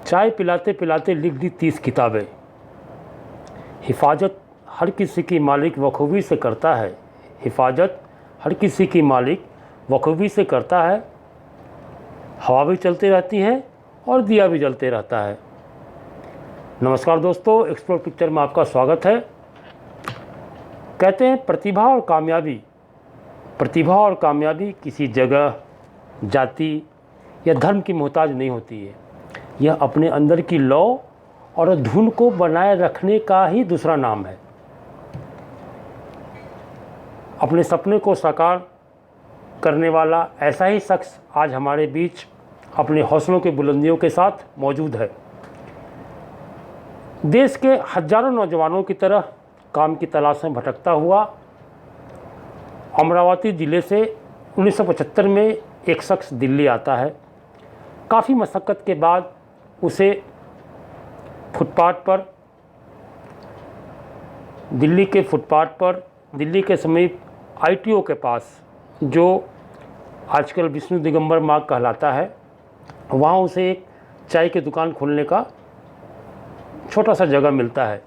चाय पिलाते पिलाते लिख दी 30 किताबें। हिफाजत हर किसी की मालिक बखूबी से करता है। हिफाजत हर किसी की मालिक बखूबी से करता है। हवा भी चलती रहती है और दिया भी जलते रहता है। नमस्कार दोस्तों, एक्सप्लोर पिक्चर में आपका स्वागत है। कहते हैं प्रतिभा और कामयाबी किसी जगह, जाति या धर्म की मोहताज नहीं होती है। यह अपने अंदर की लौ और धुन को बनाए रखने का ही दूसरा नाम है। अपने सपने को साकार करने वाला ऐसा ही शख्स आज हमारे बीच अपने हौसलों की बुलंदियों के साथ मौजूद है। देश के हजारों नौजवानों की तरह काम की तलाश में भटकता हुआ अमरावती ज़िले से 1975 में एक शख्स दिल्ली आता है। काफ़ी मशक्क़त के बाद उसे दिल्ली के समीप ITO के पास, जो आजकल विष्णु दिगंबर मार्ग कहलाता है, वहाँ उसे एक चाय की दुकान खोलने का छोटा सा जगह मिलता है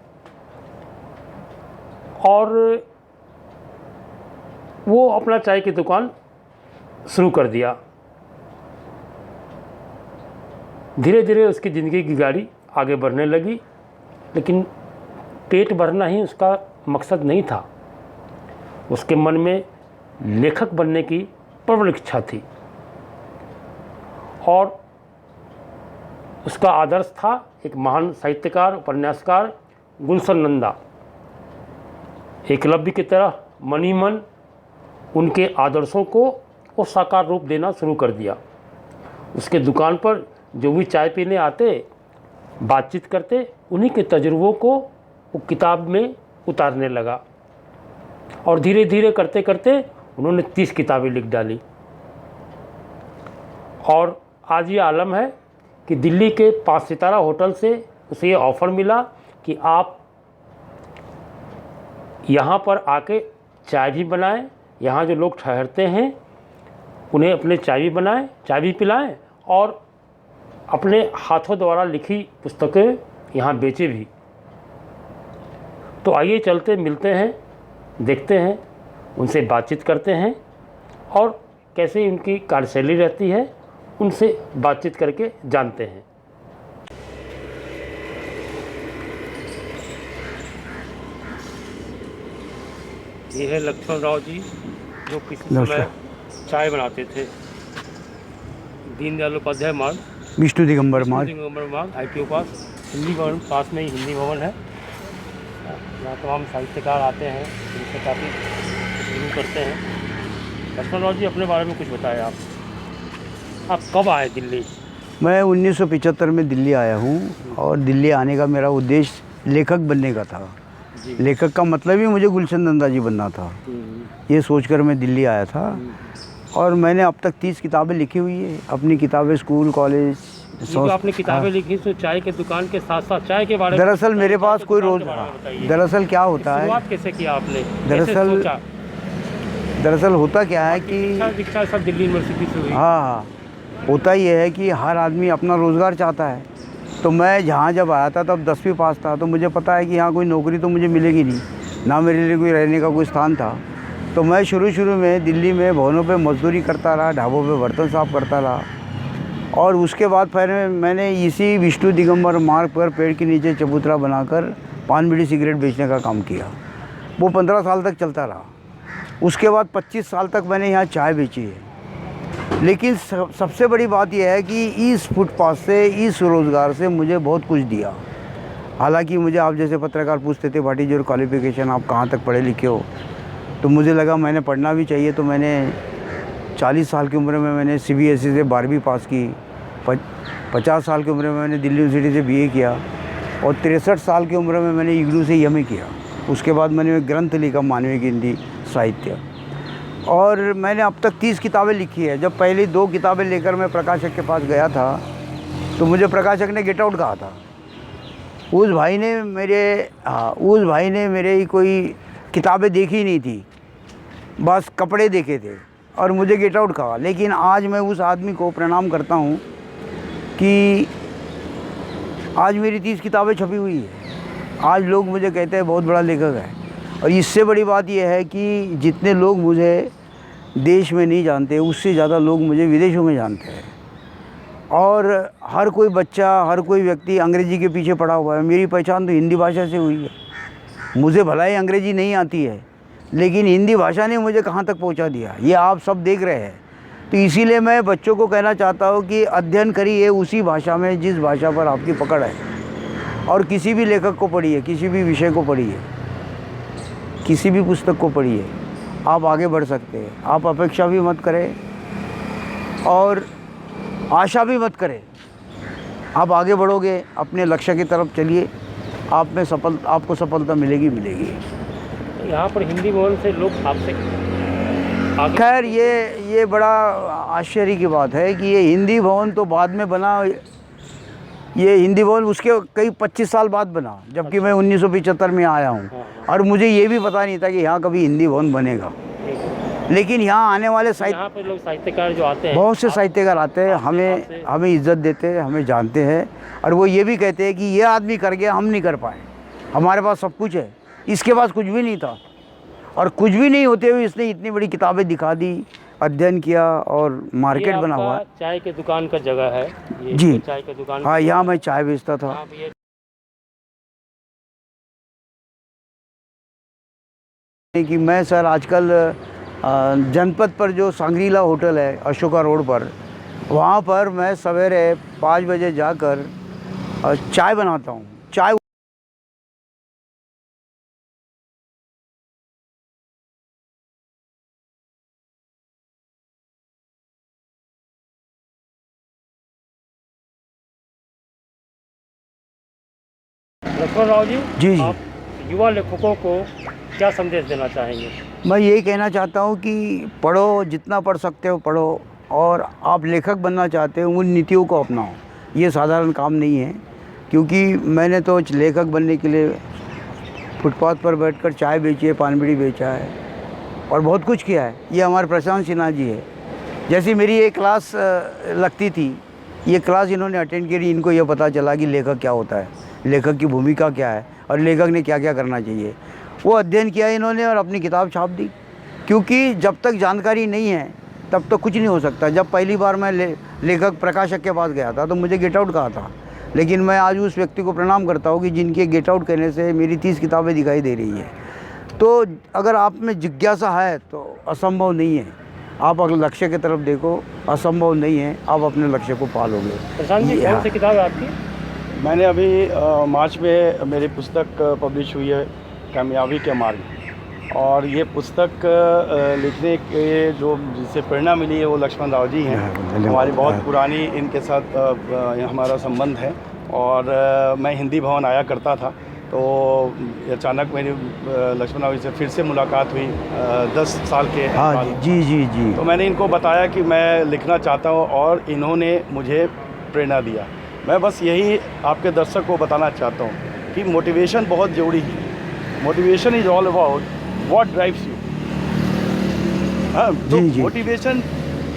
और वो अपना चाय की दुकान शुरू कर दिया। धीरे धीरे उसकी ज़िंदगी की गाड़ी आगे बढ़ने लगी, लेकिन पेट भरना ही उसका मकसद नहीं था। उसके मन में लेखक बनने की प्रबल इच्छा थी और उसका आदर्श था एक महान साहित्यकार, उपन्यासकार गुलशन नंदा। एकलव्य की तरह मन ही मन उनके आदर्शों को वो साकार रूप देना शुरू कर दिया। उसके दुकान पर जो भी चाय पीने आते, बातचीत करते, उन्हीं के तजुर्बों को वो किताब में उतारने लगा और धीरे धीरे करते करते उन्होंने 30 किताबें लिख डाली। और आज ये आलम है कि दिल्ली के 5 सितारा होटल से उसे ये ऑफ़र मिला कि आप यहाँ पर आके चाय भी बनाएं, यहाँ जो लोग ठहरते हैं उन्हें अपने चाय भी बनाएं, चाय भी पिलाएं और अपने हाथों द्वारा लिखी पुस्तकें यहाँ बेचे भी। तो आइए चलते, मिलते हैं, देखते हैं, उनसे बातचीत करते हैं और कैसे उनकी कार्यशैली रहती है, उनसे बातचीत करके जानते हैं। ये है लक्ष्मण राव जी, जो किसी समय चाय बनाते थे। दीनदयाल उपाध्याय मार्ग, विष्णु दिगंबर मार्ग, ITO पास, हिंदी भवन पास में ही हिंदी भवन है। यहाँ तमाम साहित्यकार आते हैं, उनसे काफ़ी शुरू करते हैं। लक्ष्मण राव जी, अपने बारे में कुछ बताएं। आप कब आए दिल्ली? मैं 1975 में दिल्ली आया हूँ और दिल्ली आने का मेरा उद्देश्य लेखक बनने का था। लेखक का मतलब ही मुझे गुलशन नंदा जी बनना था। ये सोचकर मैं दिल्ली आया था और मैंने अब तक 30 किताबें लिखी हुई है। अपनी किताबें स्कूल, कॉलेज। तो आपने किताबें लिखी तो चाय के दुकान के साथ साथ चाय के बारे में? दरअसल मेरे पास कोई रोज, दरअसल क्या होता है, शुरुआत कैसे किया आपने? दरअसल होता क्या है कि शिक्षा सब दिल्ली यूनिवर्सिटी से हुई। हाँ, होता ये है कि हर आदमी अपना रोज़गार चाहता है। तो मैं जहाँ जब आया था तब 10वीं पास था, तो मुझे पता है कि यहाँ कोई नौकरी तो मुझे मिलेगी नहीं, ना मेरे लिए कोई रहने का कोई स्थान था। तो मैं शुरू में दिल्ली में भवनों पे मजदूरी करता रहा, ढाबों पे बर्तन साफ करता रहा और उसके बाद फिर मैंने इसी विष्णु दिगंबर मार्ग पर पेड़ के नीचे चबूतरा बनाकर पान बीड़ी सिगरेट बेचने का काम किया। वो 15 साल तक चलता रहा। उसके बाद 25 साल तक मैंने यहाँ चाय बेची है। लेकिन सबसे बड़ी बात यह है कि इस फुटपाथ से, इस रोज़गार से मुझे बहुत कुछ दिया। हालांकि मुझे आप जैसे पत्रकार पूछते थे, भाटी जी और क्वालिफ़िकेशन आप कहाँ तक पढ़े लिखे हो, तो मुझे लगा मैंने पढ़ना भी चाहिए। तो मैंने 40 साल की उम्र में मैंने CBSE से 12वीं पास की। 50 साल की उम्र में मैंने दिल्ली यूनिवर्सिटी से BA किया और 63 साल की उम्र में मैंने IGNOU से MA किया। उसके बाद मैंने ग्रंथ लिखा, मानवीय हिंदी साहित्य, और मैंने अब तक 30 किताबें लिखी है। जब पहली 2 किताबें लेकर मैं प्रकाशक के पास गया था तो मुझे प्रकाशक ने गेट आउट कहा था। उस भाई ने मेरे कोई किताबें देखी नहीं थी, बस कपड़े देखे थे और मुझे गेट आउट कहा। लेकिन आज मैं उस आदमी को प्रणाम करता हूँ कि आज मेरी 30 किताबें छपी हुई है। आज लोग मुझे कहते हैं बहुत बड़ा लेखक है। और इससे बड़ी बात यह है कि जितने लोग मुझे देश में नहीं जानते, उससे ज़्यादा लोग मुझे विदेशों में जानते हैं। और हर कोई बच्चा, हर कोई व्यक्ति अंग्रेज़ी के पीछे पड़ा हुआ है। मेरी पहचान तो हिंदी भाषा से हुई है। मुझे भला ही अंग्रेज़ी नहीं आती है, लेकिन हिंदी भाषा ने मुझे कहाँ तक पहुँचा दिया, ये आप सब देख रहे हैं। तो इसीलिए मैं बच्चों को कहना चाहता हूँ कि अध्ययन करिए उसी भाषा में जिस भाषा पर आपकी पकड़ है। और किसी भी लेखक को पढ़िए, किसी भी विषय को पढ़िए, किसी भी पुस्तक को पढ़िए, आप आगे बढ़ सकते हैं। आप अपेक्षा भी मत करें और आशा भी मत करें। आप आगे बढ़ोगे, अपने लक्ष्य की तरफ चलिए, आपको सफलता मिलेगी। यहाँ पर हिंदी भवन से लोग आपसे खैर ये बड़ा आश्चर्य की बात है कि ये हिंदी भवन तो बाद में बना। ये हिंदी भवन उसके कई 25 साल बाद बना, जबकि मैं 1975 में आया हूँ। और मुझे ये भी पता नहीं था कि यहाँ कभी हिंदी भवन बनेगा। लेकिन यहाँ आने वाले यहाँ पे लोग साहित्यकार जो आते हैं, बहुत से साहित्यकार आते हैं, हमें इज्जत देते हैं, हमें जानते हैं। और वो ये भी कहते हैं कि ये आदमी कर गया, हम नहीं कर पाए। हमारे पास सब कुछ है, इसके पास कुछ भी नहीं था। और कुछ भी नहीं होते हुए इसने इतनी बड़ी किताबें दिखा दी, अध्ययन किया और मार्केट बना हुआ है। चाय के दुकान का जगह है ये? जी, चाय के दुकान। हाँ, यहाँ मैं चाय बेचता था। कि मैं सर आजकल जनपद पर जो सांग्रीला होटल है अशोका रोड पर, वहाँ पर मैं सवेरे 5 बजे जाकर चाय बनाता हूँ। चाय लक्ष्मण राव जी, जी, आप युवा लेखकों को क्या संदेश देना चाहेंगे? मैं यही कहना चाहता हूँ कि पढ़ो, जितना पढ़ सकते हो पढ़ो। और आप लेखक बनना चाहते हो, उन नीतियों को अपनाओ। ये साधारण काम नहीं है, क्योंकि मैंने तो लेखक बनने के लिए फुटपाथ पर बैठकर चाय बेची है, पान बीड़ी बेचा है और बहुत कुछ किया है। ये हमारे प्रशांत सिन्हा जी है। जैसे मेरी एक क्लास लगती थी, ये क्लास इन्होंने अटेंड करी, इनको ये पता चला कि लेखक क्या होता है, लेखक की भूमिका क्या है और लेखक ने क्या क्या करना चाहिए। वो अध्ययन किया इन्होंने और अपनी किताब छाप दी। क्योंकि जब तक जानकारी नहीं है तब तक कुछ नहीं हो सकता। जब पहली बार मैं लेखक प्रकाशक के पास गया था तो मुझे गेट आउट कहा था, लेकिन मैं आज उस व्यक्ति को प्रणाम करता हूँ कि जिनके गेट आउट कहने से मेरी 30 किताबें दिखाई दे रही है। तो अगर आप में जिज्ञासा है तो असंभव नहीं है। आप अगर लक्ष्य की तरफ देखो, असंभव नहीं है, आप अपने लक्ष्य को पालोगे। प्रशांत जी, कौन सी किताब है आपकी? मैंने अभी मार्च में मेरी पुस्तक पब्लिश हुई है, कामयाबी के मार्ग। और ये पुस्तक लिखने के जो जिससे प्रेरणा मिली है वो लक्ष्मण राव जी हैं। हमारी बहुत पुरानी इनके साथ हमारा संबंध है। और मैं हिंदी भवन आया करता था, तो अचानक मेरी लक्ष्मण राव जी से फिर से मुलाकात हुई 10 साल के बाद। जी। तो मैंने इनको बताया कि मैं लिखना चाहता हूँ और इन्होंने मुझे प्रेरणा दिया। मैं बस यही आपके दर्शक को बताना चाहता हूँ कि मोटिवेशन बहुत ज़रूरी है। Motivation is all about what drives you. हाँ, तो मोटिवेशन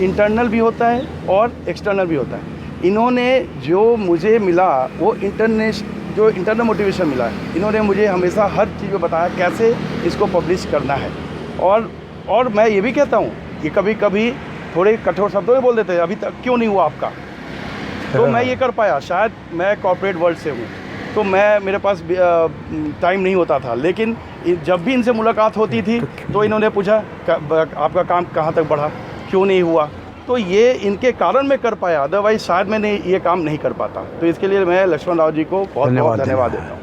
इंटरनल भी होता है और एक्सटर्नल भी होता है। इन्होंने जो मुझे मिला वो इंटरनल मोटिवेशन मिला है। इन्होंने मुझे हमेशा हर चीज़ में बताया कैसे इसको पब्लिश करना है। और मैं ये भी कहता हूँ कि कभी कभी थोड़े कठोर शब्दों में बोल देते हैं, अभी तक क्यों नहीं हुआ आपका। तो मैं ये कर पाया, शायद मैं कॉर्पोरेट वर्ल्ड से हूँ, तो मेरे पास टाइम नहीं होता था। लेकिन जब भी इनसे मुलाकात होती थी तो इन्होंने पूछा आपका काम कहाँ तक बढ़ा, क्यों नहीं हुआ। तो ये इनके कारण मैं कर पाया, अदरवाइज शायद मैंने ये काम नहीं कर पाता। तो इसके लिए मैं लक्ष्मण राव जी को बहुत बहुत धन्यवाद देता हूँ।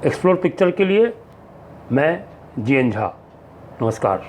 एक्सप्लोर पिक्चर के लिए मैं जीएन झा, नमस्कार।